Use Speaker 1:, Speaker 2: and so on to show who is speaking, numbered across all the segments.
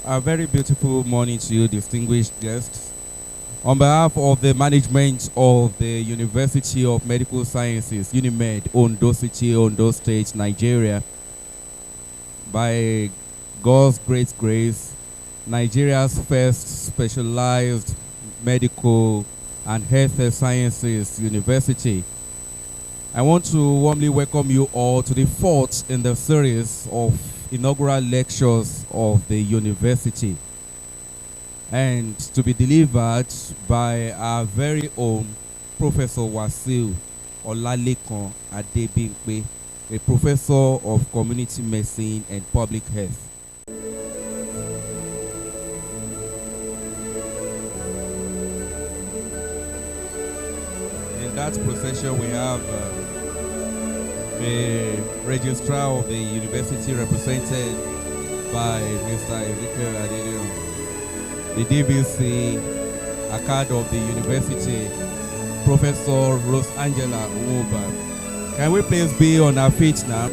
Speaker 1: A very beautiful morning to you, distinguished guests. On behalf of the management of the University of Medical Sciences, UNIMED, Ondo City, Ondo State, Nigeria, by God's great grace, Nigeria's first specialized medical and health sciences university, I want to warmly welcome you all to the fourth in the series of inaugural lectures of the university, and to be delivered by our very own Professor Wasiu Adebimpe, a professor of community medicine and public health. In that procession, we have the registrar of the university, represented by Mr. Ezekiel Adedimpe, the DVC, ACAD of the university, Professor Rose Angela Umuba. Can we please be on our feet now?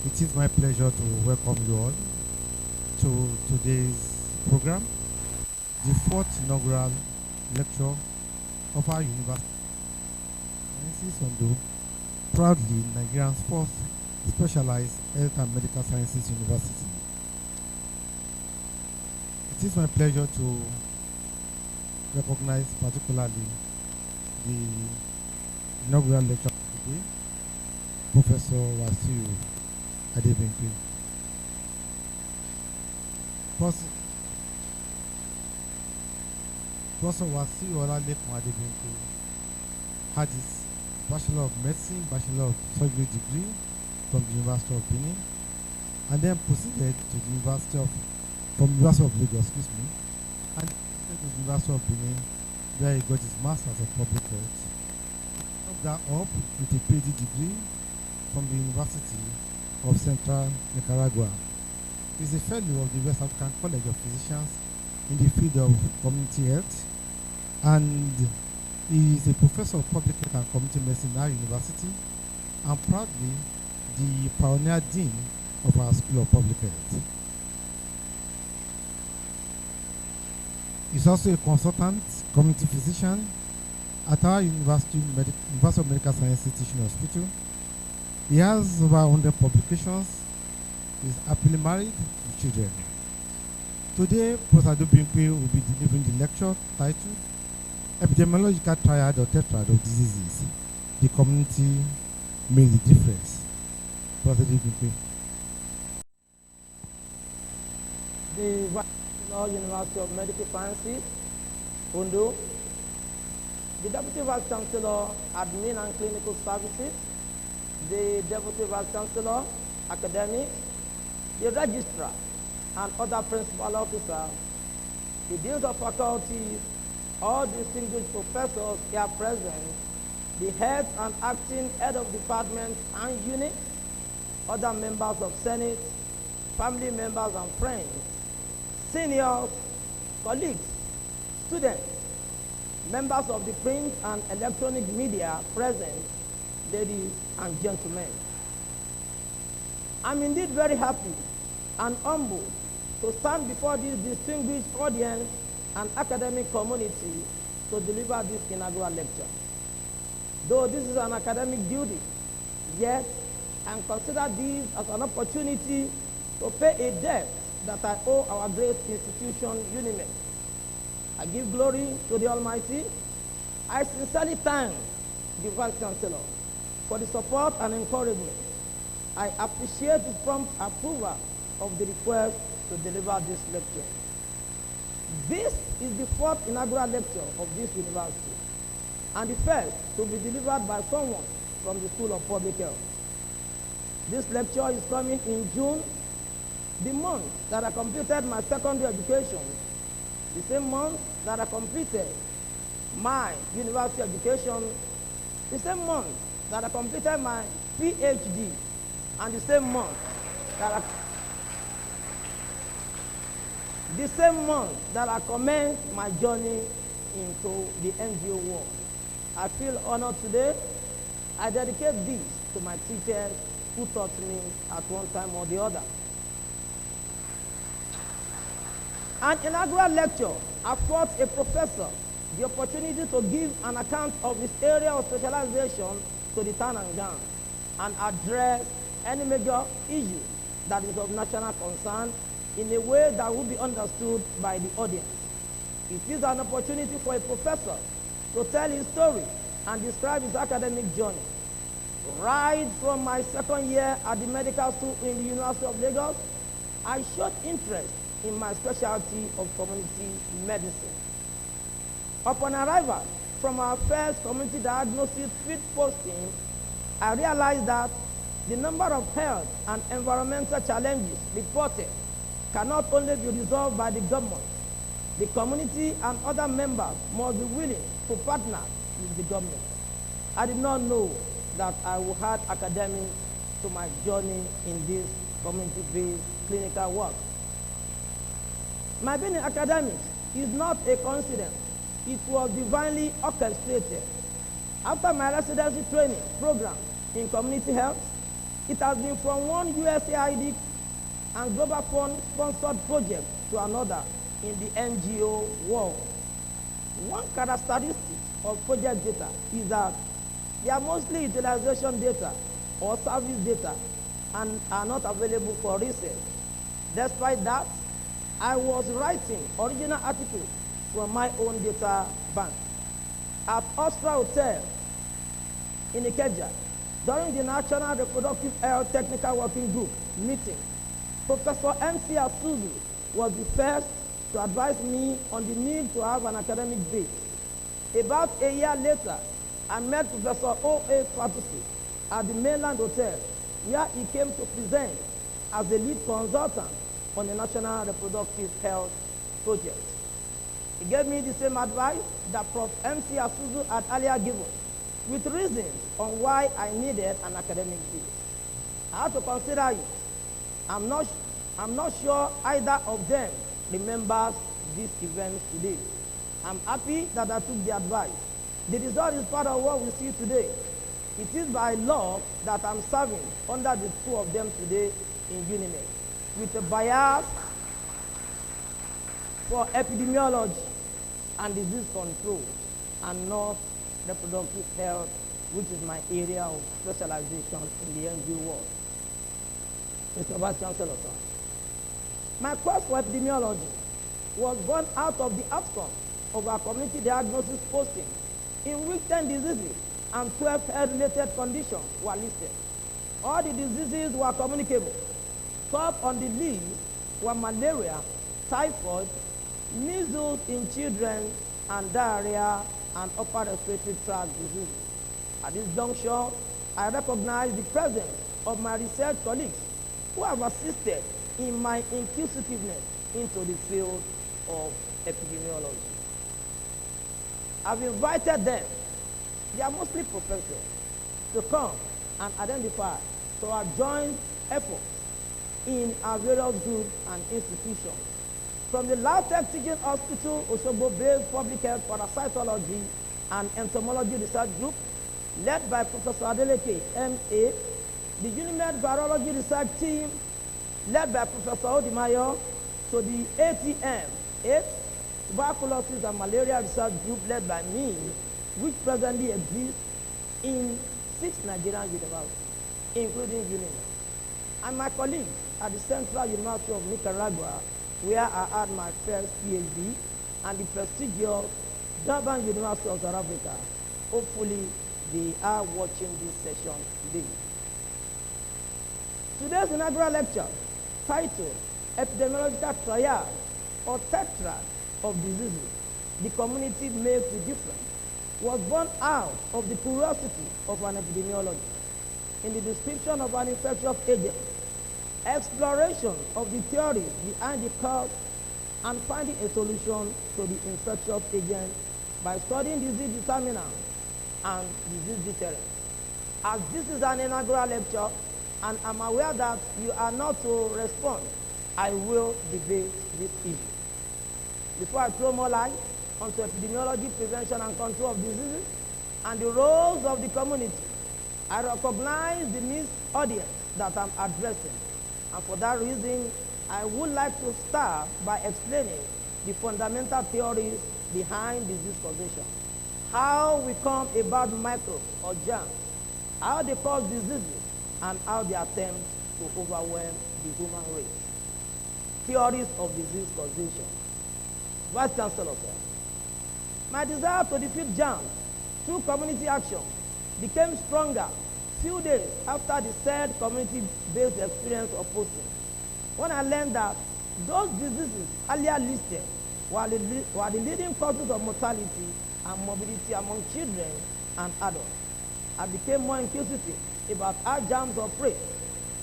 Speaker 2: It is my pleasure to welcome you all to today's program, the fourth inaugural lecture of our university. Sciences Ondo, proudly Nigeria's fourth specialized health and medical sciences university. It is my pleasure to recognize particularly the inaugural lecturer today, Professor Wasiu Adebimpe. Professor Wasiu Adebimpe had his Bachelor of Medicine, Bachelor of Surgery degree from the University of Benin, and then proceeded to the University of from University of Lagos, excuse me, and the University of Benin, where he got his Masters of Public Health. Followed that up with a PhD degree from the University of Central Nicaragua. He is a fellow of the West African College of Physicians in the field of community health, and he is a professor of public health and community medicine at our university, and proudly the pioneer dean of our School of Public Health. He's also a consultant community physician at our University of Medical Sciences Teaching Hospital. He has over 100 publications. He's happily married with children. Today, Prof Adebimpe will be delivering the lecture titled Epidemiological Triad or Tetrad of Diseases. The community makes the difference. Prof Adebimpe.
Speaker 3: The Vice Chancellor, University of Medical Sciences, Ondo, the Deputy Vice Chancellor, Admin and Clinical Services, the Deputy Vice Chancellor, Academics, the Registrar, and other Principal Officers, the Deans of Faculties, all distinguished professors here present, the heads and acting head of departments and units, other members of Senate, family members and friends, seniors, colleagues, students, members of the print and electronic media present, ladies and gentlemen. I'm indeed very happy and humbled to stand before this distinguished audience and academic community to deliver this inaugural lecture. Though this is an academic duty, yet I consider this as an opportunity to pay a debt that I owe our great institution, UNIMED. I give glory to the Almighty. I sincerely thank the Vice Chancellor for the support and encouragement. I appreciate his prompt approval of the request to deliver this lecture. This is the fourth inaugural lecture of this university, and the first to be delivered by someone from the School of Public Health. This lecture is coming in June, the month that I completed my secondary education, the same month that I completed my university education, the same month that I completed my PhD, and the same month that I commenced my journey into the NGO world. I feel honored today. I dedicate this to my teachers who taught me at one time or the other. An inaugural lecture affords a professor the opportunity to give an account of his area of specialization to the town and gown and address any major issue that is of national concern in a way that will be understood by the audience. It is an opportunity for a professor to tell his story and describe his academic journey. Right from my second year at the medical school in the University of Lagos, I showed interest in my specialty of community medicine. Upon arrival from our first community diagnosis field posting, I realized that the number of health and environmental challenges reported cannot only be resolved by the government. The community and other members must be willing to partner with the government. I did not know that I would add academics to my journey in this community-based clinical work. My being in academics is not a coincidence. It was divinely orchestrated. After my residency training program in community health, it has been from one USAID and Global Fund sponsored project to another in the NGO world. One characteristic of project data is that they are mostly utilization data or service data and are not available for research. Despite that, I was writing original articles from my own data bank. At Ostra Hotel in Ikeja, during the National Reproductive Health Technical Working Group meeting, Professor M.C. Asuzu was the first to advise me on the need to have an academic base. About a year later, I met Professor O.A. Fatusi at the Mainland Hotel, where he came to present as a lead consultant on the National Reproductive Health Project. He gave me the same advice that Prof MC Asuzu had earlier given, with reasons on why I needed an academic base. I had to consider it. I'm not sure either of them remembers this event today. I'm happy that I took the advice. The result is part of what we see today. It is by law that I'm serving under the two of them today in UNIMED, with a bias for epidemiology and disease control, and not reproductive health, which is my area of specialization in the NGO world. Mr. Vice Chancellor, sir. My quest for epidemiology was born out of the outcome of our community diagnosis posting, in which 10 diseases and 12 health-related conditions were listed. All the diseases were communicable. Top on the list were malaria, typhoid, measles in children, and diarrhea and upper respiratory tract diseases. At this juncture, I recognize the presence of my research colleagues who have assisted in my inquisitiveness into the field of epidemiology. I've invited them, they are mostly professors, to come and identify to our joint efforts in our various groups and institutions. From the LAUTECH Teaching Hospital, Osogbo-based Public Health Parasitology and Entomology Research Group, led by Professor Adeleke, M.A., the UNIMED Virology Research Team, led by Professor Odimayo, to the ATM, AIDS, Tuberculosis and Malaria Research Group, led by me, which presently exists in 6 Nigerian universities, including UNIMED, and my colleagues at the Central University of Nicaragua, where I had my first PhD, and the prestigious Durban University of South Africa. Hopefully, they are watching this session today. Today's inaugural lecture, titled Epidemiological Triad or Tetrad of Diseases, the Community Makes the Difference, was born out of the curiosity of an epidemiologist in the description of an infectious agent, exploration of the theories behind the cause, and finding a solution to the infectious agent by studying disease determinants and disease deterrence. As this is an inaugural lecture, and I'm aware that you are not to respond, I will debate this issue. Before I throw more light onto epidemiology, prevention, and control of diseases, and the roles of the community, I recognize the mixed audience that I'm addressing. And for that reason, I would like to start by explaining the fundamental theories behind disease causation, how we come about microbes or germs, how they cause diseases, and how they attempt to overwhelm the human race. Theories of disease causation. Vice Chancellor, sir. My desire to defeat germs through community action became stronger few days after the said community-based experience of posting, when I learned that those diseases earlier listed were the leading causes of mortality and morbidity among children and adults. I became more inquisitive about how germs operate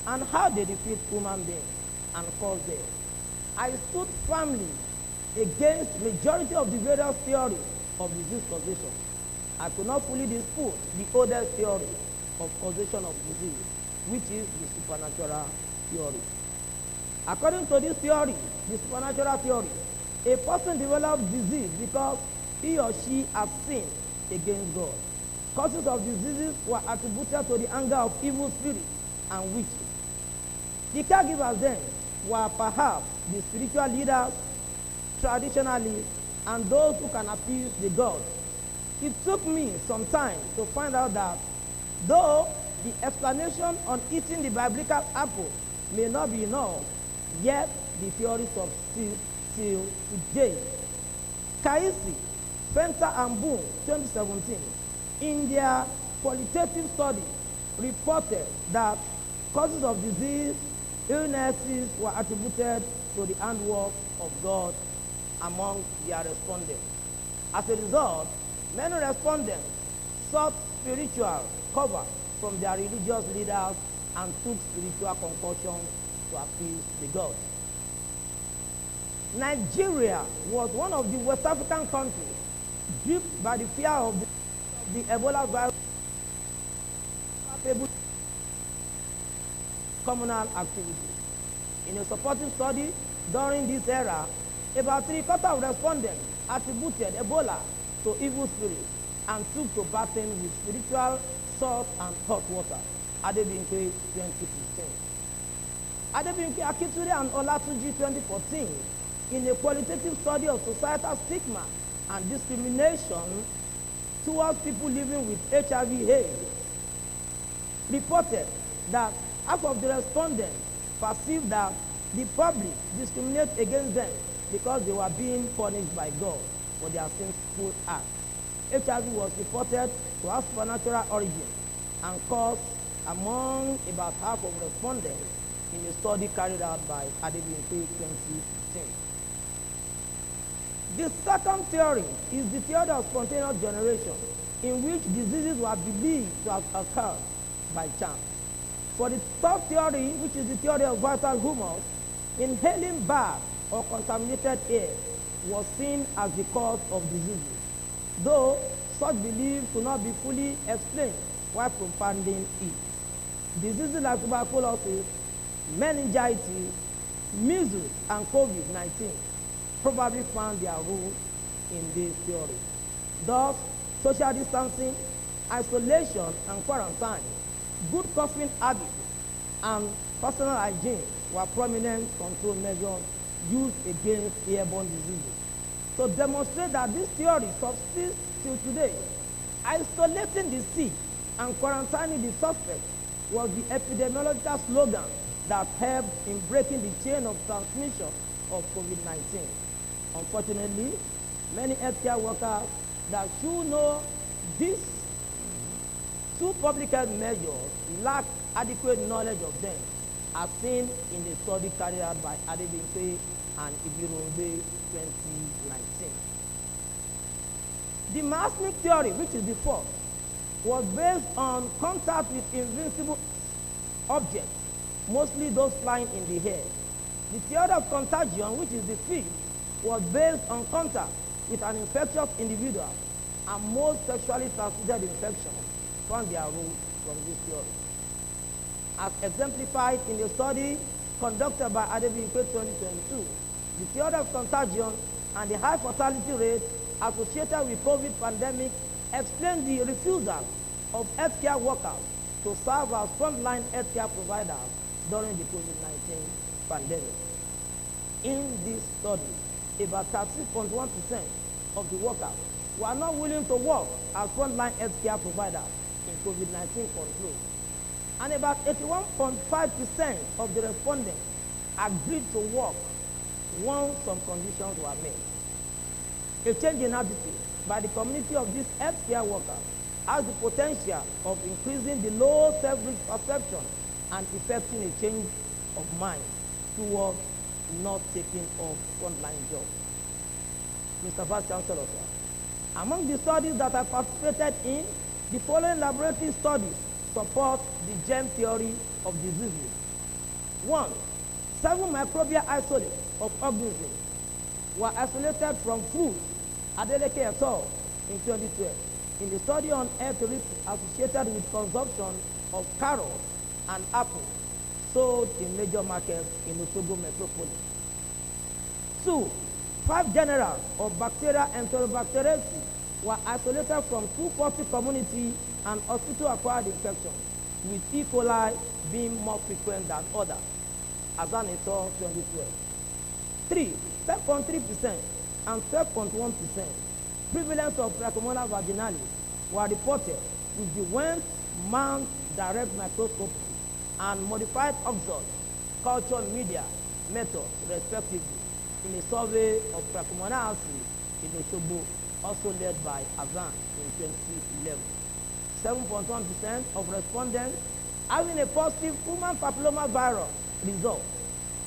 Speaker 3: and how they defeat human beings and cause death. I stood firmly against majority of the various theories of disease causation. I could not fully dispute the oldest theory of causation of disease, which is the supernatural theory. According to this theory, the supernatural theory, a person develops disease because he or she has sinned against God. Causes of diseases were attributed to the anger of evil spirits and witches. The caregivers then were perhaps the spiritual leaders, traditionalists, and those who can appease the gods. It took me some time to find out that though the explanation on eating the biblical apple may not be enough, yet the theory subsists till today. Kaisi, Fenter and Boone, 2017, in their qualitative study, reported that causes of disease, illnesses were attributed to the handwork of God among their respondents. As a result, many respondents sought spiritual cover from their religious leaders and took spiritual concussions to appease the gods. Nigeria was one of the West African countries gripped by the fear of the Ebola virus, communal activity. In a supporting study during this era, about 3/4 of respondents attributed Ebola to evil spirits and took to bathing with spiritual salt and hot water. Adebimpe 2015. Adebimpe, Akiture, and Olatunji 2014, in a qualitative study of societal stigma and discrimination towards people living with HIV/AIDS, reported that half of the respondents perceived that the public discriminated against them because they were being punished by God for their sinful acts. HIV was reported to have supernatural origin and caused among about half of respondents in a study carried out by Adebimpe 2015. The second theory is the theory of spontaneous generation, in which diseases were believed to have occurred by chance. For the third theory, which is the theory of vital humus, inhaling bad or contaminated air was seen as the cause of diseases, though such beliefs could not be fully explained while propounding it. Diseases like tuberculosis, meningitis, measles, and COVID-19 probably found their roots in this theory. Thus, social distancing, isolation, and quarantine, good coughing habits, and personal hygiene were prominent control measures used against airborne diseases. To demonstrate that this theory subsists till today, isolating the sick and quarantining the suspect was the epidemiological slogan that helped in breaking the chain of transmission of COVID-19. Unfortunately, many healthcare workers that should know these two public health measures lack adequate knowledge of them, as seen in the study carried out by Adebimpe and Ibirunbe 2019. The masonic theory, which is the fourth, was based on contact with invisible objects, mostly those flying in the air. The theory of contagion, which is the fifth, was based on contact with an infectious individual, and most sexually transmitted infections found their roots from this theory. As exemplified in the study conducted by Adebimpe 2022, the theory of contagion and the high fatality rate associated with COVID pandemic explain the refusal of healthcare workers to serve as frontline healthcare providers during the COVID-19 pandemic. In this study, about 36.1% of the workers were not willing to work as frontline healthcare providers in COVID-19 control, and about 81.5% of the respondents agreed to work once some conditions were met. A change in attitude by the community of these healthcare workers has the potential of increasing the low self-risk perception and effecting a change of mind towards not taking up frontline jobs. Mr. Vice Chancellor, sir, among the studies that I participated in, the following laboratory studies support the germ theory of diseases. 1. 7 microbial isolates of organisms were isolated from food, Adeleke et al. In 2012, in the study on health risks associated with consumption of carrots and apples sold in major markets in Osogbo metropolis. 2. 5 genera of bacteria Enterobacteriaceae were isolated from 240 community and hospital-acquired infections, with E. coli being more frequent than others, Azan et al. 2012. 3. 10.3% and 12.1% prevalence of Trichomonas vaginalis were reported with the Wentz mount direct microscopy and modified oxide culture media methods, respectively, in a survey of Trichomonas in Osogbo, also led by Azan in 2011. 7.1% of respondents having a positive human papilloma virus result,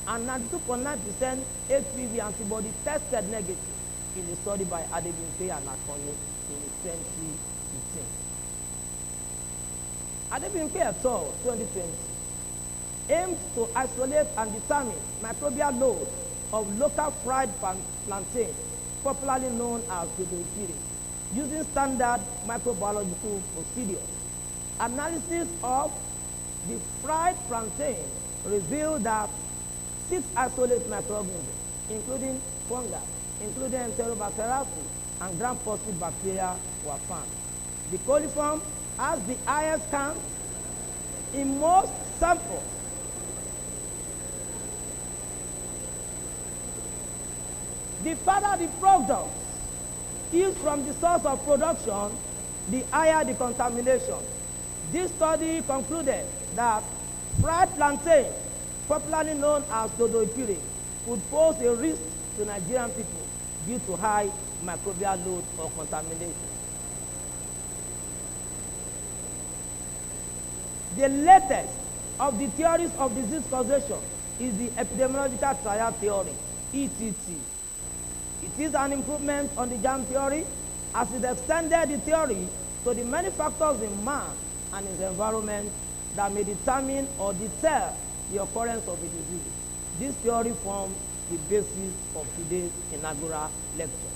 Speaker 3: and 92.9% HPV antibody tested negative in a study by Adebimpe and Akoni in 2015. Adebimpe et al. 2020 aimed to isolate and determine microbial load of local fried plantain, popularly known as dodoipiri, using standard microbiological procedures. Analysis of the fried plantain revealed that 6 isolate microorganisms, including fungi, including Enterobacteriaceae and gram-positive bacteria, were found. The coliform has the highest count in most samples. The further the products used from the source of production, the higher the contamination. This study concluded that fried plantain, popularly known as dodoipiri, could pose a risk to Nigerian people due to high microbial load or contamination. The latest of the theories of disease causation is the epidemiological trial theory, ETT. It is an improvement on the germ theory as it extended the theory to the many factors in man and his environment that may determine or deter the occurrence of a disease. This theory forms the basis of today's inaugural lecture.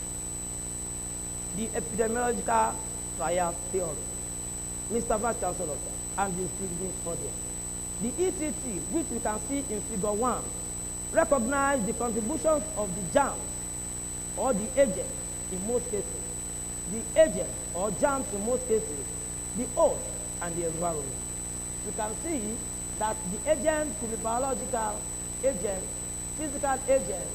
Speaker 3: The epidemiological trial theory. Mr. Vice Chancellor and distinguished audience. The ETT, which we can see in figure 1, recognizes the contributions of the germs or the agent in most cases, the agent or germs in most cases, the host and the environment. You can see that the agent could be biological agent, physical agent,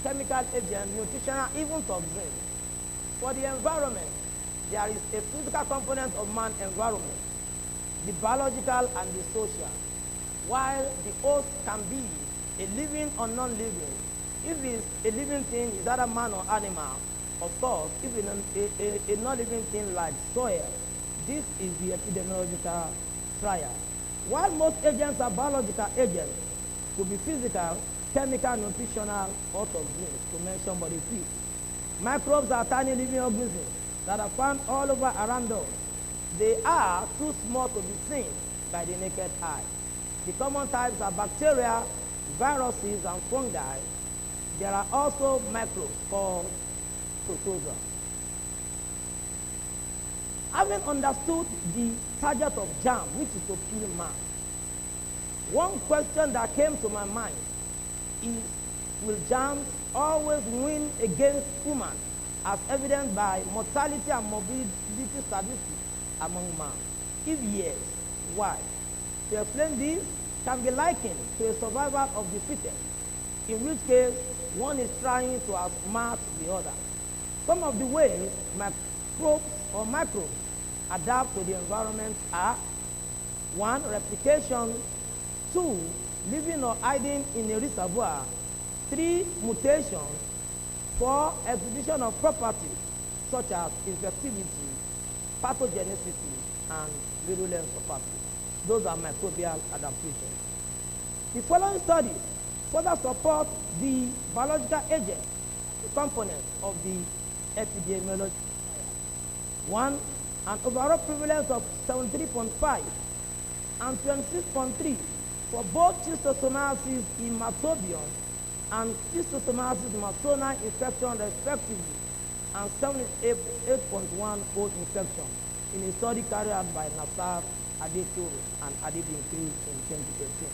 Speaker 3: chemical agent, nutritional, even toxin. For the environment, there is a physical component of man environment, the biological and the social, while the host can be a living or non-living. If it's a living thing, is either man or animal. Of course, if it's a non-living thing like soil, this is the epidemiological trial. While most agents are biological agents, could be physical, chemical, nutritional, or toxins, to mention but a few. Microbes are tiny living organisms that are found all over around us. They are too small to be seen by the naked eye. The common types are bacteria, viruses, and fungi. There are also microbes called protozoa. Having understood the target of germ, which is to kill man, one question that came to my mind is, will germs always win against humans, as evidenced by mortality and morbidity statistics among man? If yes, why? To explain this can be likened to a survival of the fittest, in which case one is trying to outsmart the other. Some of the ways microbes adapt to the environment are: 1, replication; 2, living or hiding in a reservoir; 3, mutation; 4, exhibition of properties such as infectivity, pathogenicity, and virulence properties. Those are microbial adaptations. The following studies further support the biological agent components of the epidemiology. 1, an overall prevalence of 73.5 and 26.3 for both schistosomiasis hematobium and schistosomiasis maternal infection respectively, and 78.1 old infection in a study carried out by Nassar, Adebimpe, and Adebimpe in 2013.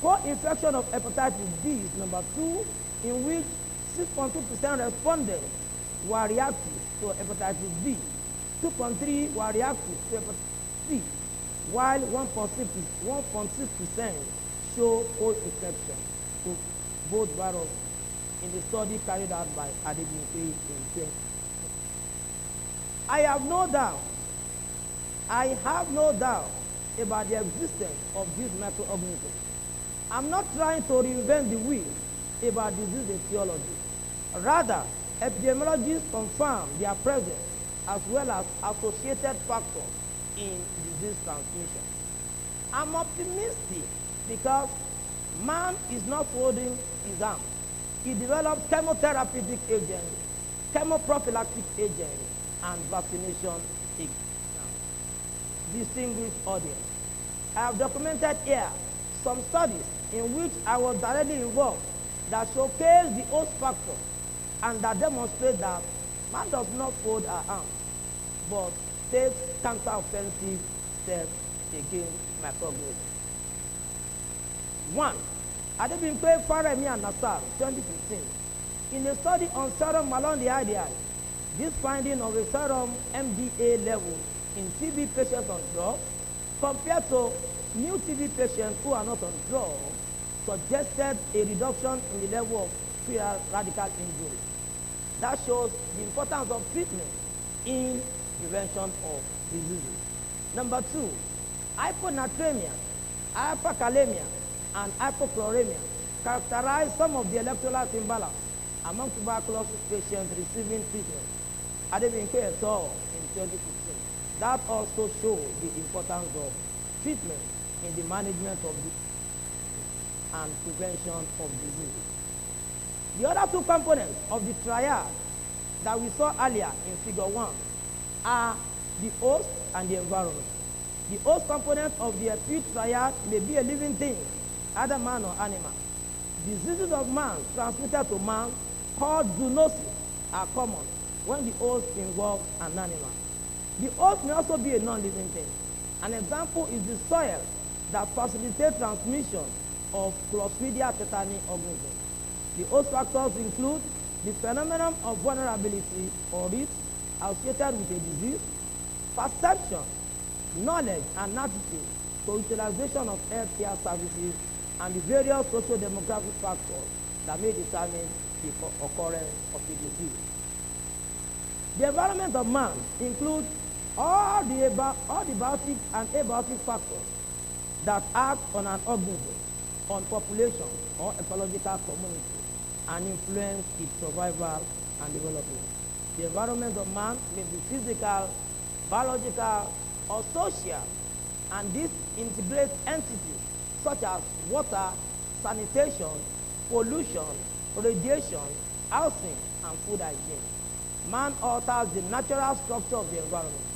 Speaker 3: Co-infection of hepatitis B is number 2, in which 6.2% respondents were reactive to hepatitis B, 2.3 were reactive to hepatitis C, while 1.6% show co-infection to both viruses in the study carried out by Adebimpe in 20. I have no doubt about the existence of these microorganisms. I'm not trying to reinvent the wheel about disease etiology. Rather, epidemiologists confirm their presence as well as associated factors in disease transmission. I'm optimistic because man is not folding his arms. He develops chemotherapeutic agents, chemoprophylactic agents, and vaccination agents. Distinguished audience, I have documented here some studies in which I was directly involved that showcase the host factor and that demonstrate that man does not fold our arms, but takes counter-offensive steps against microaggression. 1. Adebimpe, Faremi, and Nassar, 2015. In a study on serum along the IDI, this finding of a serum MDA level in TB patients on drugs compared to new TB patients who are not on drugs suggested a reduction in the level of free radical injury. That shows the importance of treatment in prevention of diseases. Number 2, hyponatremia, hyperkalemia, and hypochloremia characterize some of the electrolyte imbalance among tuberculosis patients receiving treatment. Adebimpe et al. In 2015. That also shows the importance of treatment in the management of and prevention of diseases. The other two components of the triad that we saw earlier in figure 1 are the host and the environment. The host component of the acute triad may be a living thing, either man or animal. Diseases of man transmitted to man called zoonosis are common when the host involves an animal. The host may also be a non-living thing. An example is the soil that facilitates transmission of Clostridia tetani organisms. The host factors include the phenomenon of vulnerability or risk associated with a disease, perception, knowledge, and attitude to utilization of healthcare services, and the various socio-demographic factors that may determine the occurrence of a disease. The environment of man includes all the biotic and abiotic factors that act on an organism, on population or ecological community, and influence its survival and development. The environment of man may be physical, biological, or social, and this integrates entities such as water, sanitation, pollution, radiation, housing, and food hygiene. Man alters the natural structure of the environment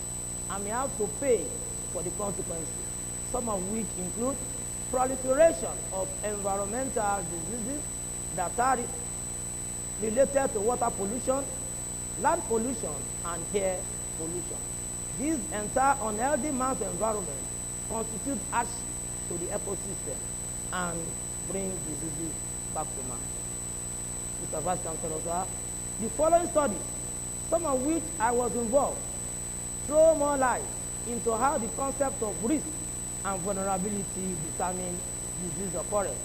Speaker 3: and may have to pay for the consequences, some of which include proliferation of environmental diseases that are related to water pollution, land pollution, and air pollution. These entire unhealthy man's environment constitute hardship to the ecosystem and bring diseases back to man. Mr. Vice Chancellor, sir, the following studies, some of which I was involved, throw more light into how the concept of risk and vulnerability determine disease occurrence.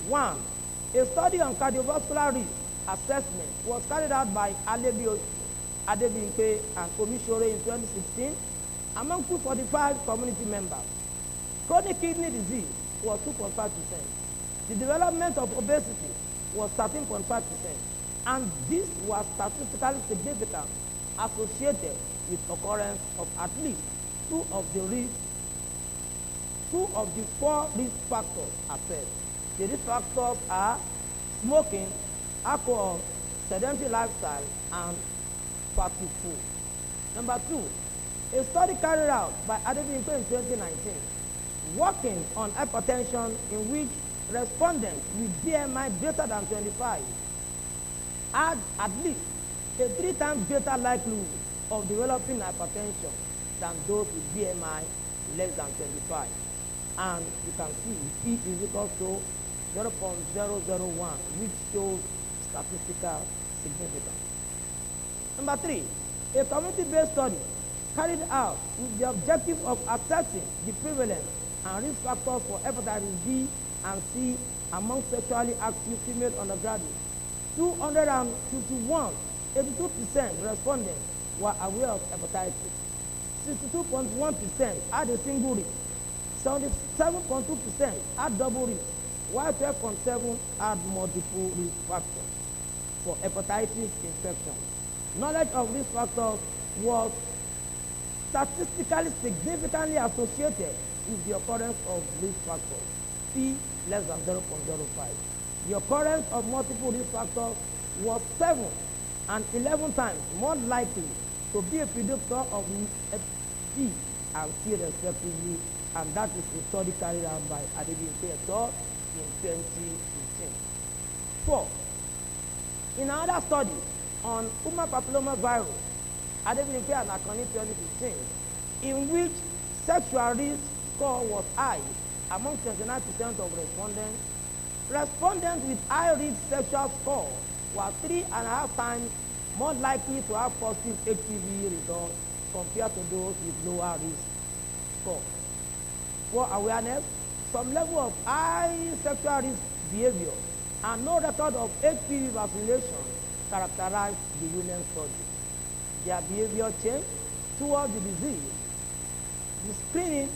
Speaker 3: 1. A study on cardiovascular risk assessment was carried out by Adebimpe and Omishore in 2016 among 245 community members. Chronic kidney disease was 2.5%. The development of obesity was 13.5%, and this was statistically significant, associated with occurrence of at least two of the 4 risk factors assessed. The risk factors are smoking, alcohol, sedentary lifestyle, and fatty food. Number 2, a study carried out by Adebimpe in 2019, working on hypertension, in which respondents with BMI greater than 25 had at least a 3 times greater likelihood of developing hypertension than those with BMI less than 25. And you can see P is equal to 0.001, which shows statistical significance. Number 3, a community-based study carried out with the objective of assessing the prevalence and risk factors for hepatitis B and C among sexually active female undergraduates. 251, 82% respondents were aware of hepatitis. 62.1% had a single risk. 77.2% had double risk, while 12.7% had multiple risk factors for hepatitis infection. Knowledge of risk factors was statistically significantly associated with the occurrence of risk factors, P less than 0.05. The occurrence of multiple risk factors was 7 and 11 times more likely to be a predictor of P and C respectively, and that is a study carried out by Adebimpe et al. In 2015. 4. In another study on human papillomavirus, Adebimpe and Akoni 2015, in which sexual risk score was high among 29% of respondents, respondents with high-risk sexual score were 3.5 times more likely to have positive HPV results compared to those with lower risk score. For awareness, some level of high sexual risk behavior and no record of HPV vaccination characterize the women's study. Their behavior change towards the disease, the screening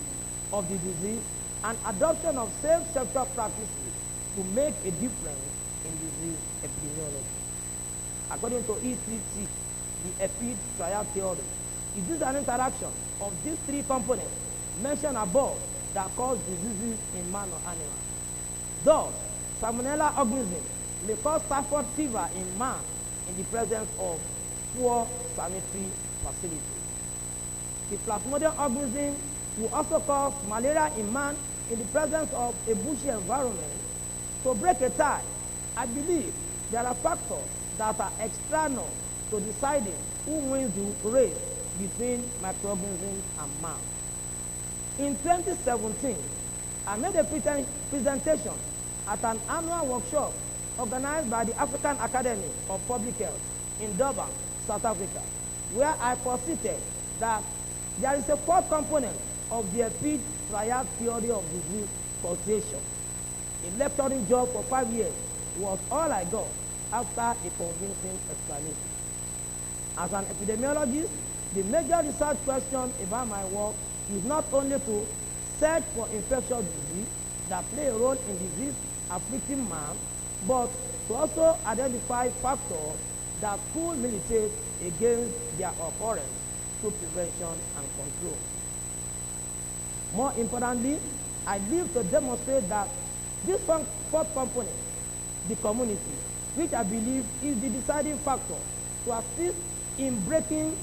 Speaker 3: of the disease, and adoption of safe sexual practices to make a difference in disease epidemiology. According to ETT, the EPID triad theory, it is an interaction of these three components mentioned above that cause diseases in man or animal. Thus, Salmonella organism may cause typhoid fever in man in the presence of poor sanitary facilities. The Plasmodium organism will also cause malaria in man in the presence of a bushy environment. To break a tie, I believe there are factors that are external to deciding who wins the race between microorganisms and man. In 2017, I made a presentation at an annual workshop organized by the African Academy of Public Health in Durban, South Africa, where I posited that there is a fourth component of the EPID triad theory of disease causation. A lecturing job for 5 years was all I got after a convincing explanation. As an epidemiologist, the major research question about my work is not only to search for infectious disease that play a role in disease afflicting man, but to also identify factors that could militate against their occurrence through prevention and control. More importantly, I live to demonstrate that this fourth component, the community, which I believe is the deciding factor to assist in beating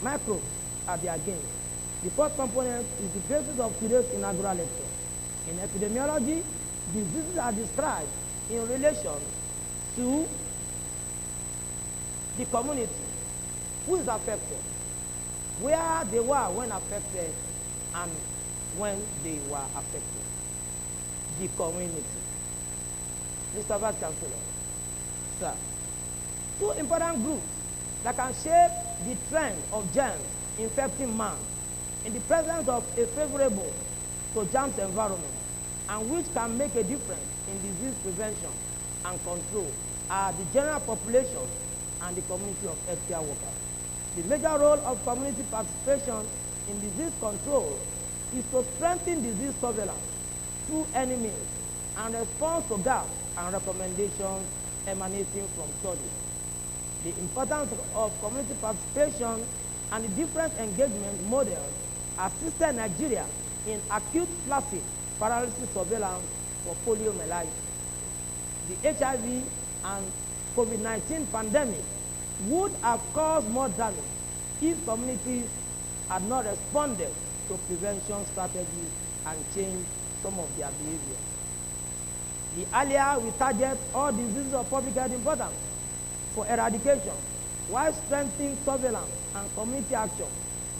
Speaker 3: microbes at their game. The fourth component is the basis of today's inaugural lecture. In epidemiology, diseases are described in relation to the community, who is affected, where they were when affected, and when they were affected. The community. Mr. Vice Chancellor, sir, two important groups that can shape the trend of germs infecting man in the presence of a favorable to germs environment, and which can make a difference in disease prevention and control, are the general population and the community of healthcare workers. The major role of community participation in disease control is to strengthen disease surveillance through any means and response to gaps and recommendations emanating from studies. The importance of community participation and the different engagement models assisted Nigeria in acute flaccid paralysis surveillance for poliomyelitis. The HIV and COVID-19 pandemic would have caused more damage if communities had not responded to prevention strategies and changed some of their behavior. The earlier we target all diseases of public health importance for eradication, while strengthening surveillance and community action,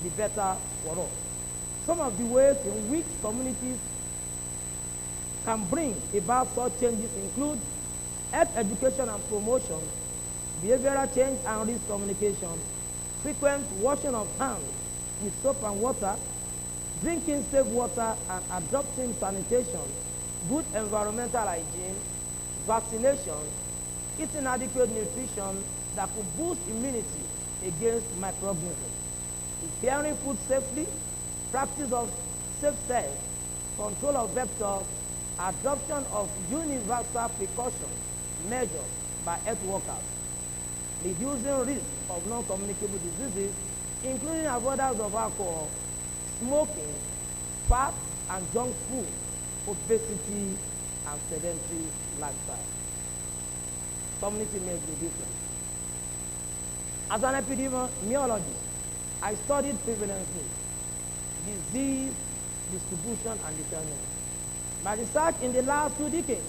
Speaker 3: the better for us. Some of the ways in which communities can bring about such changes include health education and promotion, behavioral change and risk communication, frequent washing of hands with soap and water, drinking safe water and adopting sanitation, good environmental hygiene, vaccination, eating adequate nutrition that could boost immunity against microorganisms, preparing food safely, practice of safe sex, control of vectors, adoption of universal precaution measures by health workers, reducing risk of non-communicable diseases, including avoidance of alcohol, smoking, fat and junk food, obesity, and sedentary lifestyle. Community makes the difference. As an epidemiologist, I studied prevalence rates, disease distribution and determinants. My research in the last 2 decades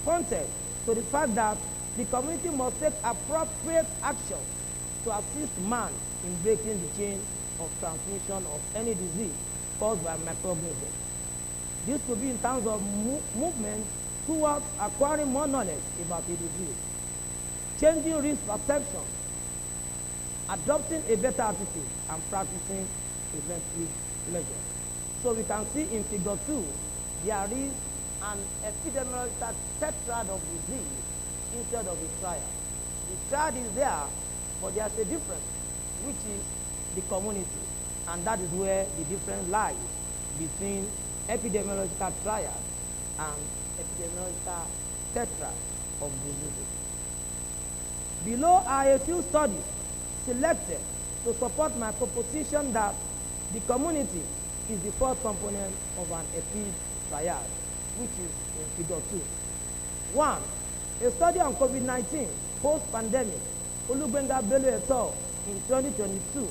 Speaker 3: pointed to the fact that the community must take appropriate action to assist man in breaking the chain of transmission of any disease caused by microorganisms. This could be in terms of movement towards acquiring more knowledge about the disease, changing risk perception, adopting a better attitude, and practicing preventive measures. So we can see in figure 2, there is an epidemiological tetrad of disease instead of a triad. The triad is there, but there's a difference, which is the community, and that is where the difference lies between epidemiological triad and epidemiological tetrad of diseases. Below are a few studies selected to support my proposition that the community is the fourth component of an triad, which is in figure 2. 1. A study on COVID-19 post-pandemic, Olugbenga Bello et al. In 2022,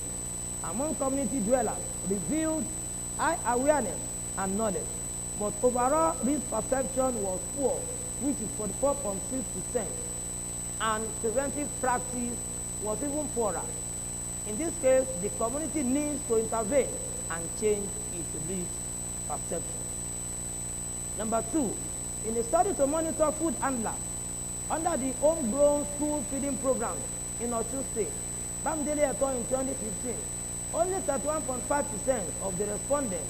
Speaker 3: among community dwellers revealed high awareness and knowledge, but overall risk perception was poor, which is 44.6%, and preventive practice was even poorer. In this case, the community needs to intervene and change its risk perception. Number 2, in a study to monitor food handlers under the homegrown school feeding program in Osun State, Bamidele et al. In 2015, only 31.5% of the respondents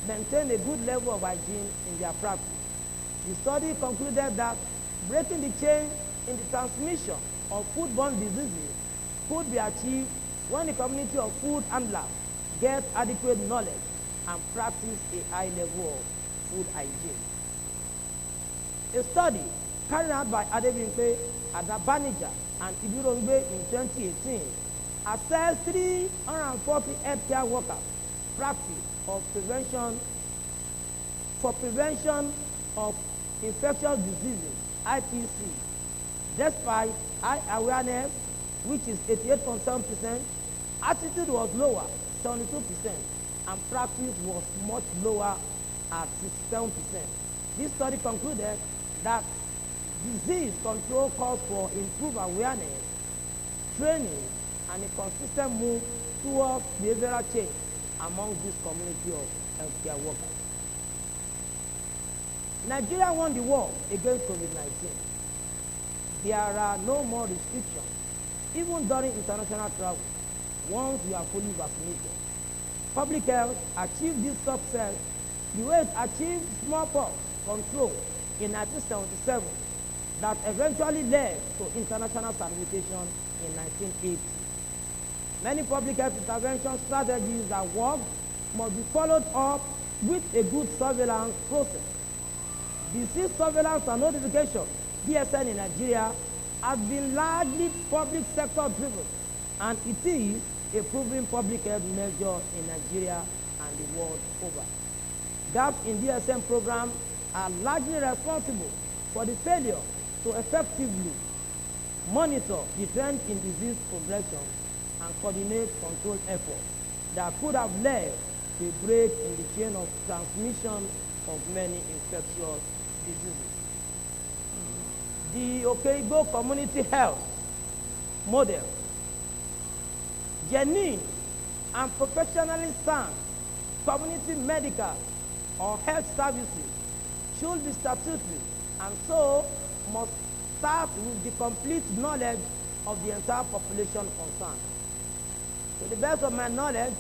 Speaker 3: maintained a good level of hygiene in their practice. The study concluded that breaking the chain in the transmission of foodborne diseases could be achieved when the community of food handlers get adequate knowledge and practice a high level of food hygiene. A study carried out by Adebimpe, Adabanija, and Ibirongbe in 2018 assessed 340 healthcare workers' practice of prevention of infectious diseases, IPC. Despite high awareness, which is 88.7%, attitude was lower, 72%, and practice was much lower at 67%. This study concluded that disease control calls for improved awareness, training, and a consistent move towards behavioral change among this community of healthcare workers. Nigeria won the war against COVID-19. There are no more restrictions, even during international travel, once you are fully vaccinated. Public health achieved this success the way it achieved smallpox control in 1977 that eventually led to international certification in 1980. Many public health intervention strategies that work must be followed up with a good surveillance process. Disease surveillance and notification, DSN in Nigeria, has been largely public sector driven, and it is a proven public health measure in Nigeria and the world over. Gaps in DSM program are largely responsible for the failure to effectively monitor the trend in disease progression and coordinate control efforts that could have led to a break in the chain of transmission of many infectious diseases. The Okeibo community health model, genuine and professionally sound community medical or health services should be statutory, and so must start with the complete knowledge of the entire population concerned. To the best of my knowledge,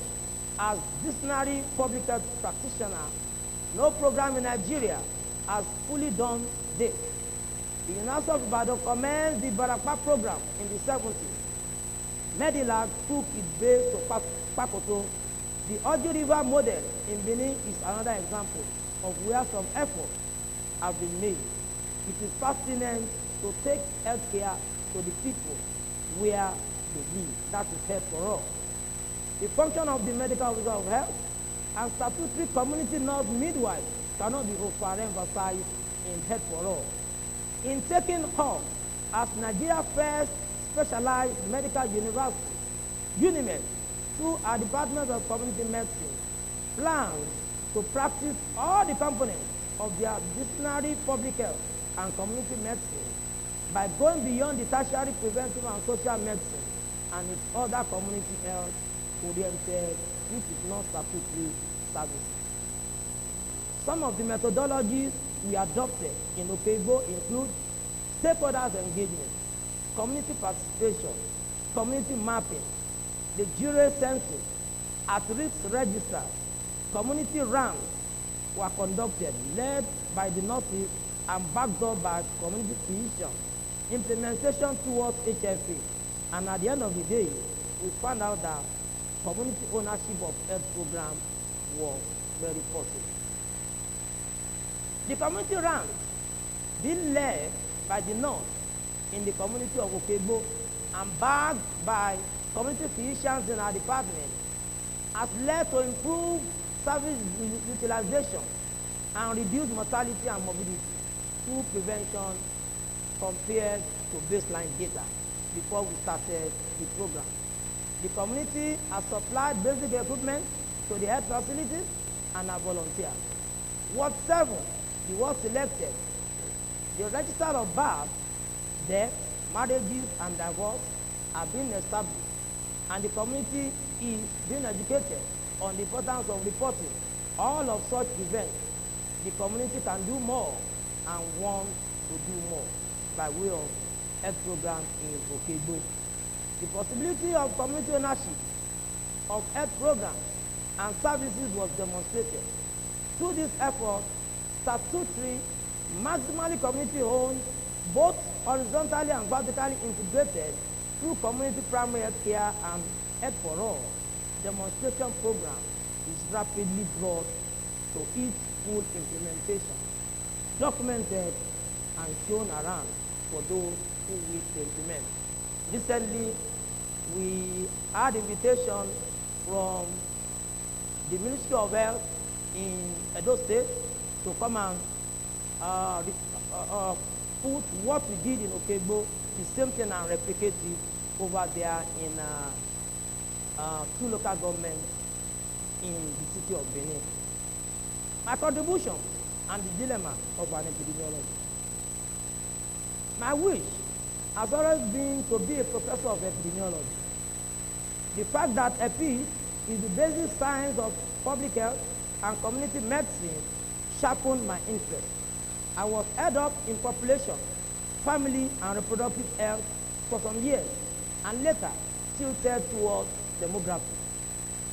Speaker 3: as dictionary public health practitioner, no program in Nigeria has fully done this. The University of Ibadan commenced the Barapa program in the 70s. Medilag took its base to Pakoto. The Oji River model in Benin is another example of where some efforts have been made. It is pertinent to take healthcare to the people where they live. That is health for all. The function of the medical officer of health and statutory community nurse midwife cannot be overemphasized in health for all. In taking up as Nigeria's first specialized medical university, UNIMED, through our Department of Community Medicine, plans to practice all the components of their disciplinary public health and community medicine by going beyond the tertiary preventive and social medicine and its other community health oriented, which is not statutory services. Some of the methodologies we adopted in Okebo include stakeholders engagement, community participation, community mapping, the jury census, at-risk registers, community rounds were conducted, led by the nurses and backed up by community physicians, implementation towards HFA, and at the end of the day, we found out that community ownership of health program was very possible. The community rounds being led by the nurse in the community of Okebo and backed by community physicians in our department has led to improved service utilization and reduced mortality and morbidity through prevention compared to baseline data before we started the program. The community has supplied basic equipment to the health facilities and are volunteers. Ward 7, the ward selected, the register of birth, death, marriages, and divorce have been established, and the community is being educated on the importance of reporting all of such events. The community can do more and want to do more by way of health program in Okebo. The possibility of community ownership of health programs and services was demonstrated. Through this effort, statutory, maximally community-owned, both horizontally and vertically integrated through community primary health care and Health for All demonstration program is rapidly brought to its full implementation, documented and shown around for those who wish to implement. Recently, we had invitation from the Ministry of Health in Edo State to come and put what we did in Okebo, the same thing, and replicate it over there in 2 local governments in the city of Benin. My contribution and the dilemma of an epidemiologist. My wish has always been to be a professor of epidemiology. The fact that EPI is the basic science of public health and community medicine sharpened my interest. I was head up in population, family, and reproductive health for some years, and later tilted towards demography.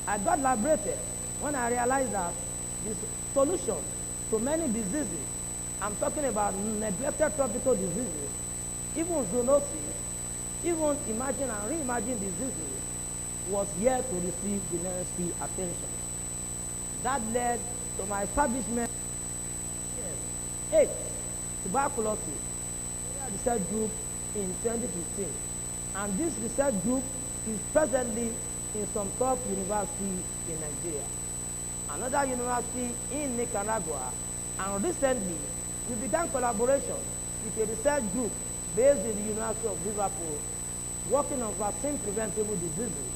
Speaker 3: I got liberated when I realized that the solution to many diseases, I'm talking about neglected tropical diseases, even zoonosis, even emerging and reimagined diseases, was yet to receive the necessary attention. That led to my establishment of 8 tuberculosis research group in 2015, and this research group is presently in some top universities in Nigeria, another university in Nicaragua, and recently we began collaboration with a research group based in the University of Liverpool, working on vaccine preventable diseases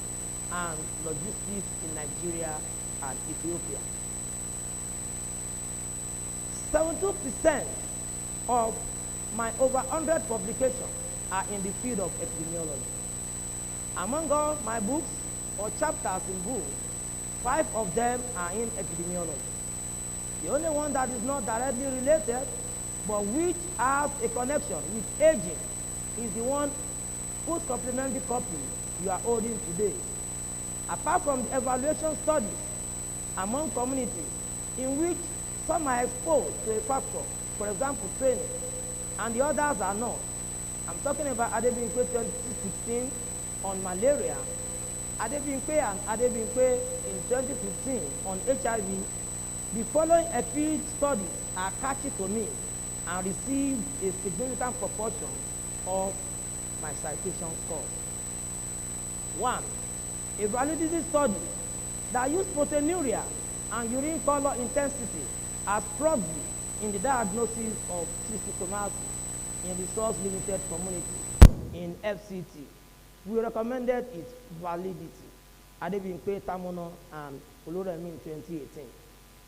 Speaker 3: and logistics in Nigeria and Ethiopia. 72% of my over 100 publications are in the field of epidemiology. Among all my books or chapters in books, 5 of them are in epidemiology. The only one that is not directly related, but which has a connection with aging, is the one whose supplementary copy you are holding today. Apart from the evaluation studies among communities in which some are exposed to a factor, for example, training, and the others are not. I'm talking about Adebimpe 2016 on malaria, Adebimpe and Adebimpe in 2015 on HIV. The following EPID studies are catchy to me and received a significant proportion of my citation score. 1. A validity study that used proteinuria and urine color intensity as proxy in the diagnosis of schistosomiasis in resource-limited communities in FCT. We recommended its validity. Adebimpe, Tamono, and Oloremi in 2018.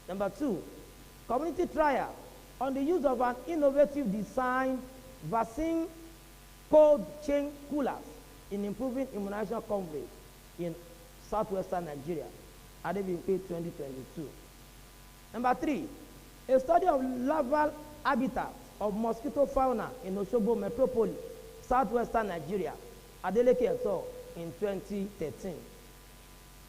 Speaker 3: Number 2, community trial on the use of an innovative design vaccine cold chain coolers in improving immunization coverage in southwestern Nigeria, Adebimpe 2022. Number 3, a study of larval habitat of mosquito fauna in Osogbo Metropolis, southwestern Nigeria, Adeleke et al. In 2013.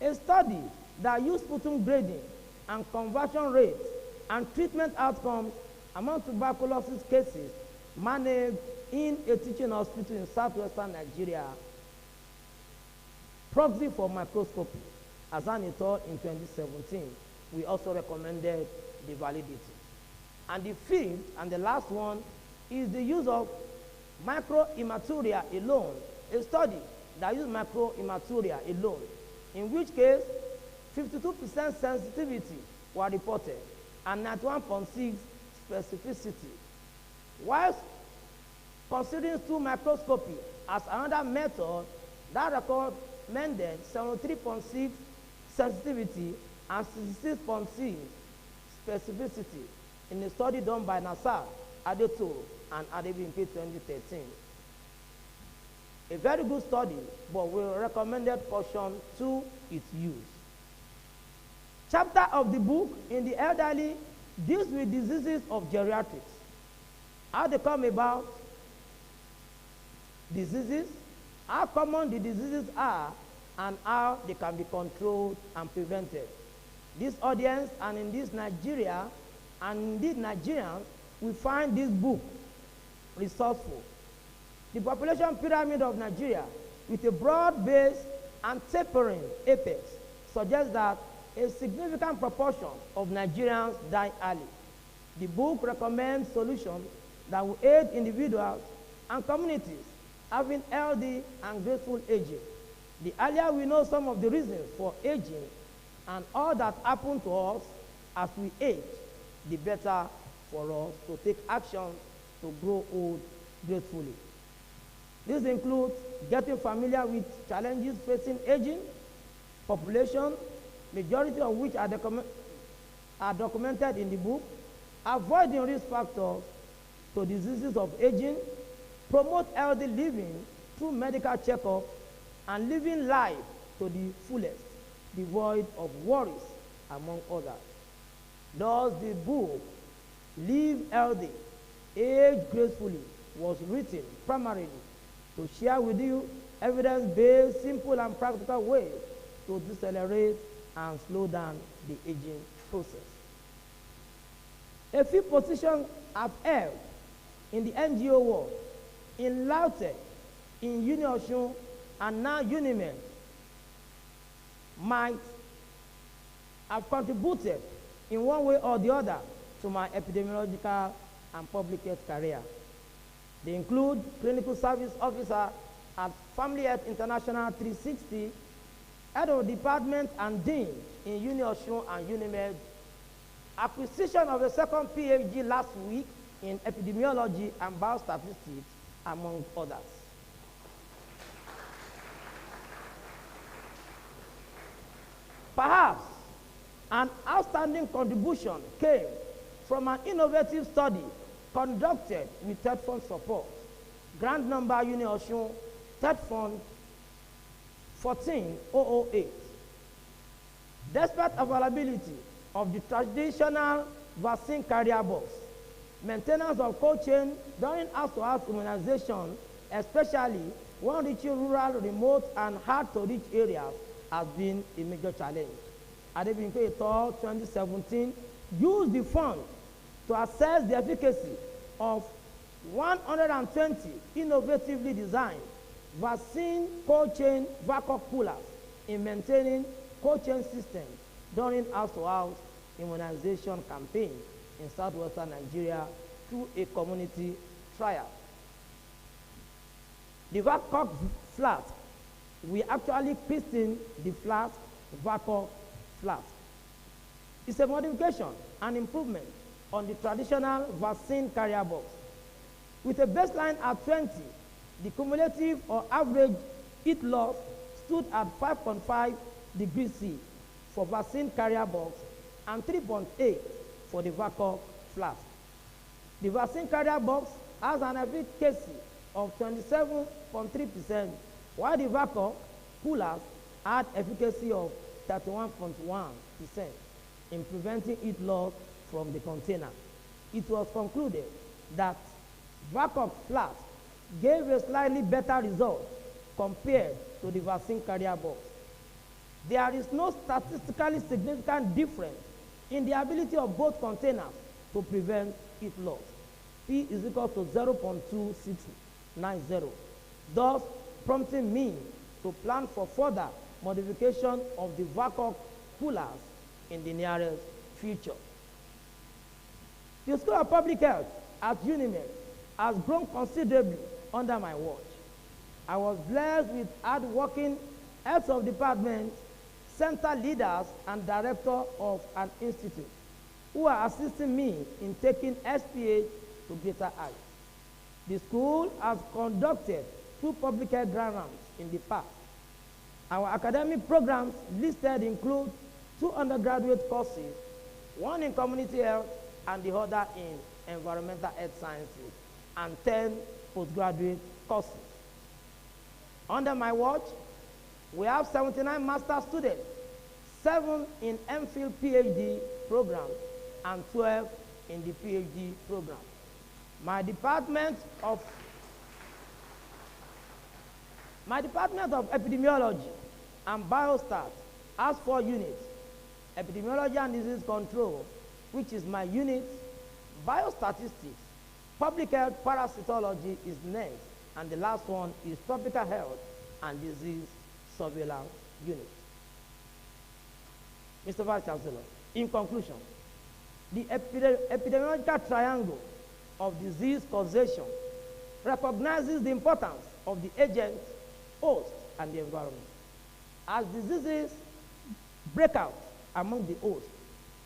Speaker 3: A study that used sputum grading and conversion rates and treatment outcomes among tuberculosis cases managed in a teaching hospital in southwestern Nigeria, proxy for microscopy, Azan et al. In 2017. We also recommended the validity. And the fifth and the last one is the use of microhematuria alone, a study that used microhematuria alone, in which case 52% sensitivity were reported and 91.6 specificity. Whilst considering stool microscopy as another method that recommended 73.6 sensitivity and 66.6 specificity in a study done by Nasar, Adeto, and Adebimpe 2013. A very good study, but we recommended caution to its use. Chapter of the book in the elderly deals with diseases of geriatrics, how they come about, diseases, how common the diseases are, and how they can be controlled and prevented. This audience and in this Nigeria, and indeed Nigerians, will find this book resourceful. The population pyramid of Nigeria, with a broad base and tapering apex, suggests that a significant proportion of Nigerians die early. The book recommends solutions that will aid individuals and communities having healthy and graceful aging. The earlier we know some of the reasons for aging and all that happens to us as we age, the better for us to take action to grow old gracefully. This includes getting familiar with challenges facing aging, population, majority of which are documented in the book, avoiding risk factors to diseases of aging, promote healthy living through medical checkup, and living life to the fullest, devoid of worries, among others. Thus, the book, Live Healthy, Age Gracefully, was written primarily to share with you evidence-based, simple and practical ways to decelerate and slow down the aging process. A few positions I've held in the NGO world, in Lautech, in Uniosun, and now Unimed, might have contributed in one way or the other to my epidemiological and public health career. They include clinical service officer at Family Health International 360, head of department and dean in Uniosun and Unimed, acquisition of a second PhD last week in epidemiology and biostatistics, among others. Perhaps an outstanding contribution came from an innovative study conducted with TED Fund support. Grant number Uniosun, TED Fund 14008. Despite availability of the traditional vaccine carrier box, maintenance of cold chain during house-to-house immunization, especially when reaching rural, remote, and hard-to-reach areas, has been a major challenge. Adebimpe et al. 2017 used the fund to assess the efficacy of 120 innovatively designed vaccine cold chain vacuum coolers in maintaining cold chain systems during house-to-house immunization campaign in southwestern Nigeria through a community trial. The vacuum flask, we actually christened the flask vacuum flask. It's a modification and improvement on the traditional vaccine carrier box. With a baseline at 20, the cumulative or average heat loss stood at 5.5 degrees C for vaccine carrier box and 3.8 for the vacuum flask. The vaccine carrier box has an efficacy of 27.3%, while the vacuum coolers had efficacy of 31.1% in preventing heat loss from the container. It was concluded that vacuum flask gave a slightly better result compared to the vaccine carrier box. There is no statistically significant difference in the ability of both containers to prevent heat loss. P is equal to 0.2690, thus prompting me to plan for further modification of the vacuum coolers in the nearest future. The School of Public Health at UNIMED has grown considerably under my watch. I was blessed with hard-working heads of department, center leaders, and director of an institute who are assisting me in taking SPH to greater heights. The school has conducted 2 public health grand rounds in the past. Our academic programs listed include 2 undergraduate courses, 1 in community health and the other in environmental health sciences, and 10 postgraduate courses. Under my watch, we have 79 master students, 7 in MPhil PhD program, and 12 in the PhD program. My department of epidemiology and biostat has 4 units: epidemiology and disease control, which is my unit; biostatistics; public health parasitology is next, and the last one is tropical health and disease surveillance unit. Mr. Vice Chancellor, in conclusion, the epidemiological triangle of disease causation recognizes the importance of the agent, host, and the environment. As diseases break out among the host,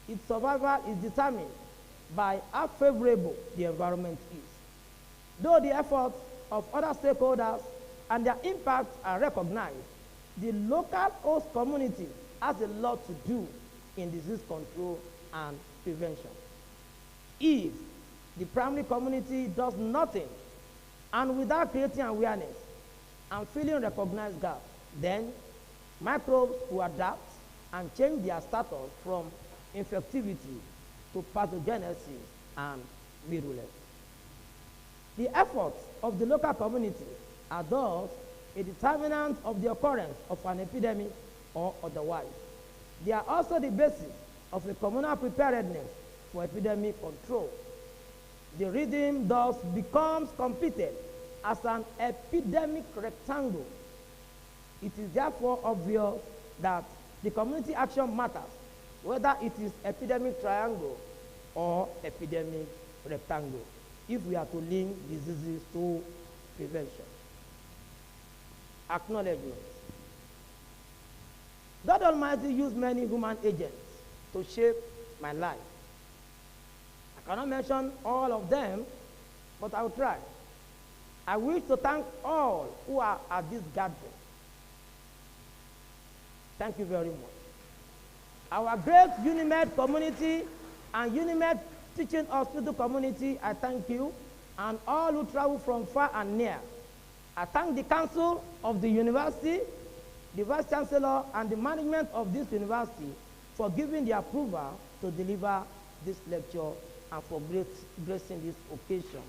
Speaker 3: its survival is determined by how favorable the environment is. Though the efforts of other stakeholders and their impacts are recognized, the local host community has a lot to do in disease control and prevention. If the primary community does nothing, and without creating awareness and filling recognized gaps, then microbes will adapt and change their status from infectivity to pathogenesis and virulence. The efforts of the local community are thus a determinant of the occurrence of an epidemic or otherwise. They are also the basis of a communal preparedness for epidemic control. The rhythm thus becomes completed as an epidemic rectangle. It is therefore obvious that the community action matters, whether it is epidemic triangle or epidemic rectangle, if we are to link diseases to prevention. Acknowledgement. God Almighty used many human agents to shape my life. I cannot mention all of them, but I will try. I wish to thank all who are at this gathering. Thank you very much. Our great UNIMED community and UNIMED teaching hospital community, I thank you, and all who travel from far and near. I thank the council of the university, the vice chancellor, and the management of this university for giving the approval to deliver this lecture and for gracing this occasion.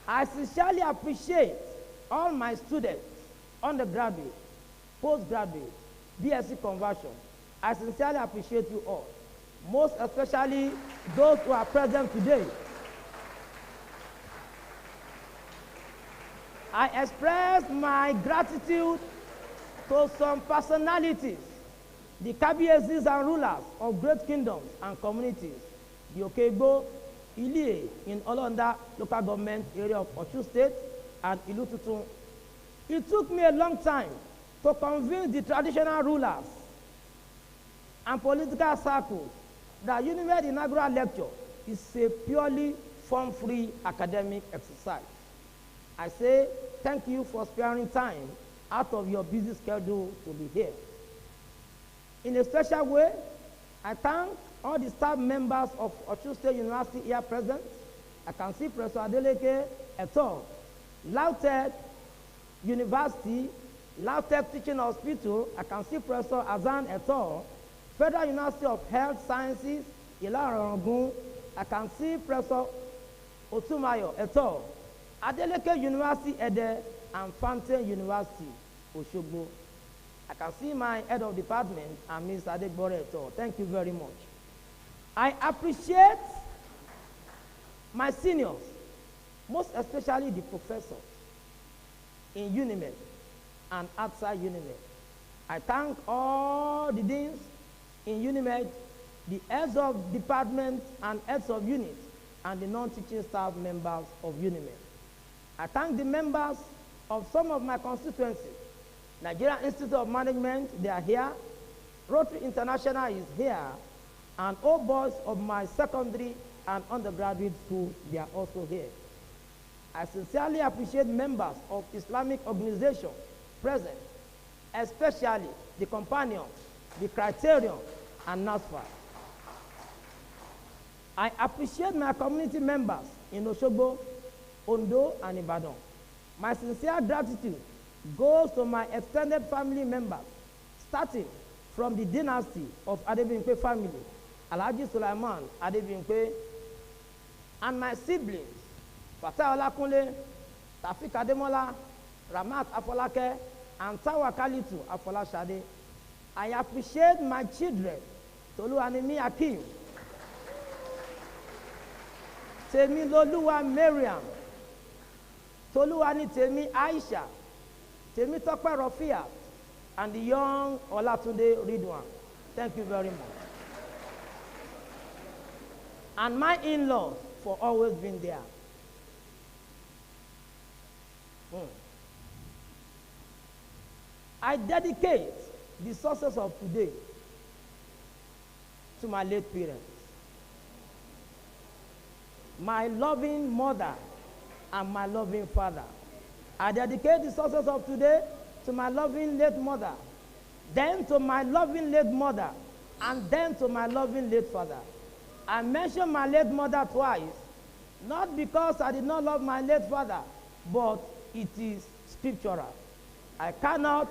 Speaker 3: I sincerely appreciate all my students, undergraduate, postgraduate, BSc conversion. I sincerely appreciate you all, most especially those who are present today. I express my gratitude to some personalities, the Kabiyesis and rulers of great kingdoms and communities, the Okegbo, Ilie in Olonda local government area of Osun State, and Ilututun. It took me a long time to convince the traditional rulers and political circles that UNIMED inaugural lecture is a purely form-free academic exercise. I say thank you for sparing time out of your busy schedule to be here. In a special way, I thank all the staff members of Osun State University here present. I can see Professor Adeleke et al. Lautech University, Lautech Teaching Hospital, I can see Professor Azan et al. Federal University of Health Sciences, Ilarangun, I can see Professor Otumayo et al. Adeleke University, Ede, and Fountain University, Oshogbo. I can see my head of department and Mr. Adegbore et al. Thank you very much. I appreciate my seniors, most especially the professors in UNIMED and outside UNIMED. I thank all the deans in UNIMED, the heads of departments and heads of units, and the non-teaching staff members of UNIMED. I thank the members of some of my constituencies. Nigeria Institute of Management, they are here. Rotary International is here. And all boys of my secondary and undergraduate schools, they are also here. I sincerely appreciate members of Islamic organizations present, especially the Companion, the Criterion, and NASFA. I appreciate my community members in Oshogbo, Ondo, and Ibadan. My sincere gratitude goes to my extended family members, starting from the dynasty of Adebimpe family, Alhaji Sulaiman Adebimpe, and my siblings, Fatah Olakunle, Tafik Ademola, Ramat Afolake, and Tawa Kalitu Afolashade. I appreciate my children, Tolu Animi Akim, Temi Loluwa Miriam, Toluwani Temi Aisha, Temi Tokpe Rofia, and the young Olatunde Ridwan. Thank you very much. And my in-laws for always being there. I dedicate the success of today to my late parents, my loving mother and my loving father. I dedicate the success of today to my loving late mother, then to my loving late mother, and then to my loving late father. I mention my late mother twice, not because I did not love my late father, but it is scriptural. I cannot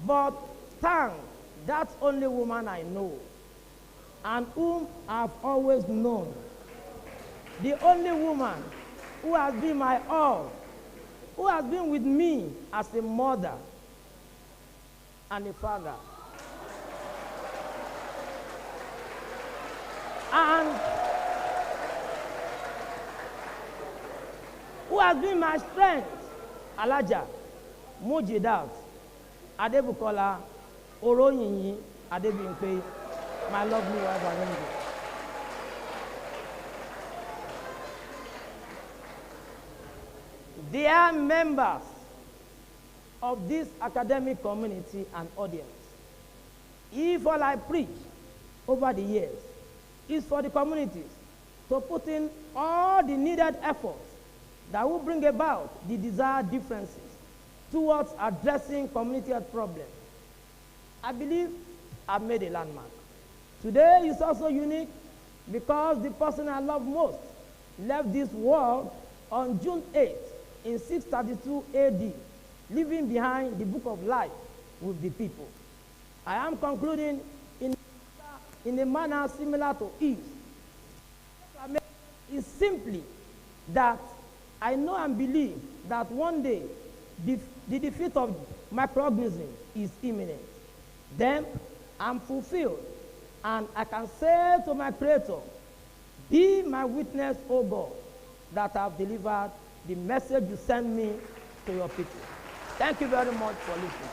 Speaker 3: but thank that only woman I know and whom I've always known, the only woman who has been my all, who has been with me as a mother and a father, and who has been my strength, Alaja Mujidat Adebukola Oroyinyi Adebimpe, my lovely wife and husband. Dear members of this academic community and audience, if all I preach over the years is for the communities to put in all the needed efforts that will bring about the desired differences towards addressing community health problems, I believe I've made a landmark. Today is also unique because the person I love most left this world on June 8th in 632 AD, leaving behind the book of life with the people. I am concluding in a manner similar to his. Is simply that I know and believe that one day the defeat of microorganisms is imminent. Then I'm fulfilled, and I can say to my Creator, be my witness, O God, that I've delivered the message you sent me to your people. Thank you very much for listening.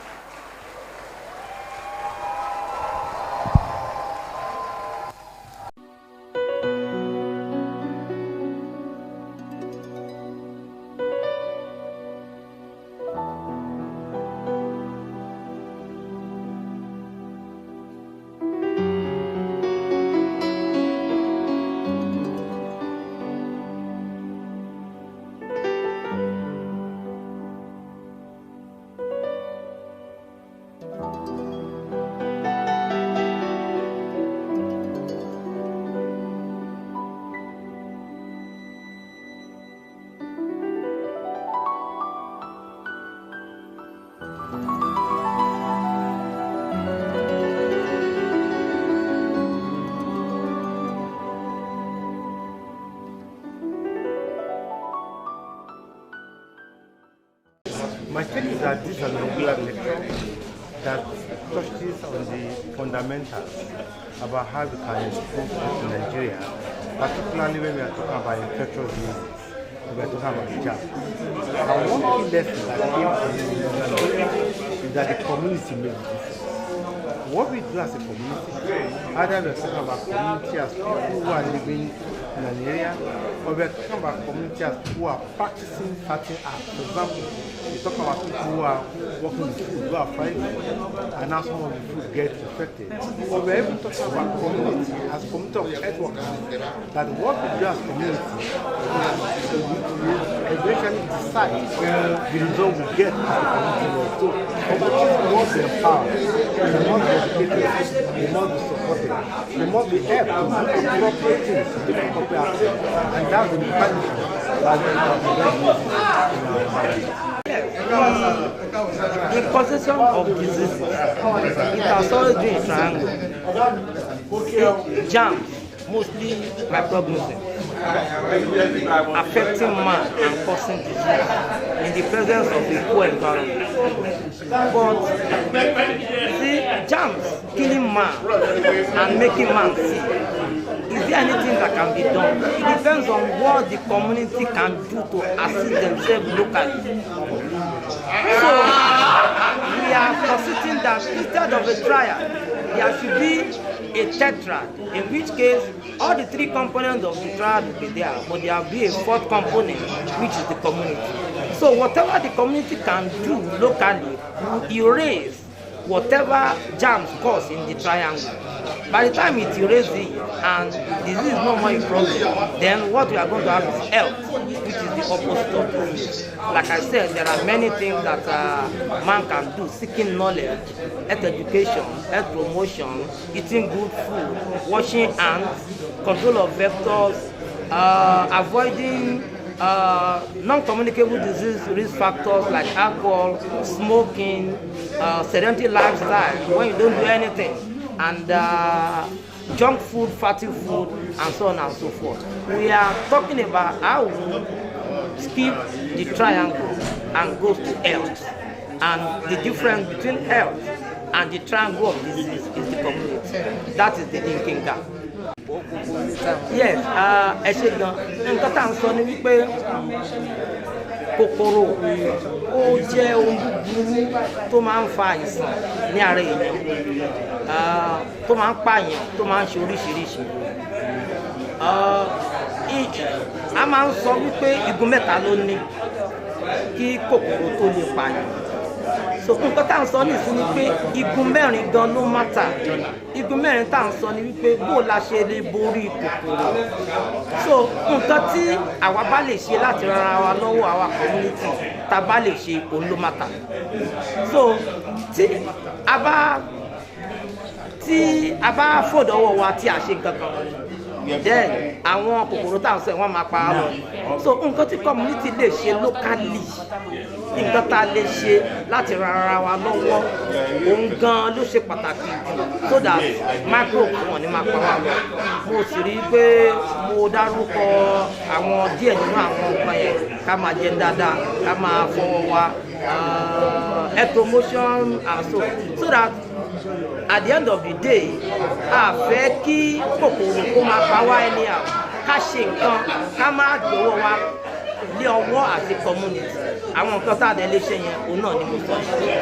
Speaker 4: My take is that this is an inaugural lecture that touches on the fundamentals about how we can improve in Nigeria, particularly when we are talking about infectious diseases. We are talking about jab. And one key lesson that came from this is that the community makes the difference. What we do as a community, either we are talking about community as people who are living in an area, or we are talking about community as who are practicing certain acts. For example, we talk about people who are working with food, who are frying food, and now some of the food gets infected. Or we are even talking about community as a community of health workers, that what we do as community will eventually decide the result we get as a community. So, communities must be empowered, they must be educated, they must be supported, they must be helped to do appropriate things to different corporate actions, and that's the mechanism that we have in our environment.
Speaker 3: The causation of diseases, it has always been a triangle. Germs, mostly microorganisms, affecting man and causing disease in the presence of the poor environment. But see, germs killing man and making man sick. Is there anything that can be done? It depends on what the community can do to assist themselves locally. So we are considering that instead of a triad, there should be a tetrad, in which case all the three components of the triad will be there, but there will be a fourth component, which is the community. So whatever the community can do locally will erase whatever germs cause in the triangle. By the time it erases it and disease is no more a problem, then what we are going to have is health, which is the opposite of disease. Like I said, there are many things that man can do: seeking knowledge, health education, health promotion, eating good food, washing hands, control of vectors, avoiding non-communicable disease risk factors like alcohol, smoking, sedentary lifestyle when you don't do anything, and junk food, fatty food, and so on and so forth. We are talking about how we skip the triangle and go to health. And the difference between health and the triangle of disease is the community. That is the linking gap. Yes, ẹ ṣe gan. Nǹkan tá à ń sọ ni wípé kòkòrò ó jẹ́ ohun búburú tó máa ń fa àìsàn ní ara èèyàn, tó máa ń pààyàn, tó máa ń ṣe oríṣiríṣi. A máa ń sọ wípé igun mẹ́ta ló ní kí kòkòrò tó lè pààyàn. So nǹkan tá à ń sọ nìsín ni pé igun mẹ́rin gan ló mátà. Igun mẹ́rin tá à ń sọ ni wípé bó la ṣe lè borí kòkòrò. So nǹkan tí àwa bá lè ṣe láti ran ara wa lọ́wọ́ àwa community tá bá lè ṣe òun ló mátà. So tí a bá fòdọ́wọ́ wa tí a ṣe kankan, then àwọn kòkòrò tá à ń sọ wọ́n máa pa á lọ. So nǹkan tí community lè ṣe locally, nǹkan tá a lè ṣe láti ran ara wa lọ́wọ́, òun gan ló ṣe pàtàkì jù, so that microbe wọn ni máa pa wá lọ. Mo sì rí i pé mo dárúkọ àwọn díẹ̀ nínú àwọn nǹkan yẹn: ká máa jẹ dáadáa, ká máa fọwọ́ wa, health promotion and so that at the end of the day, a fẹ́ kí kòkòrò kó máa pa wá anyhow. Ká ṣe nǹkan, ká má gbowó wa lé ọwọ́ àti community. Àwọn nǹkan tá a dẹ̀ lè ṣe yẹn, òun náà ni mo sọ.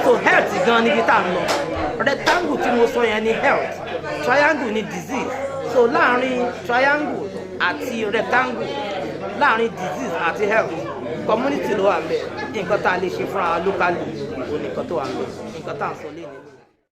Speaker 3: So health gan níbi tá a ń lọ. Rectangle tí mo sọ yẹn ni health, triangle ni disease. So láàrin triangle àti rectangle, láàrin disease àti health, community ló wà ń bẹ̀. Nǹkan tá a lè ṣe fúnra locally, òun nìkan tó wà ń bẹ̀. Nǹkan tá a ń sọ lé nìyẹn.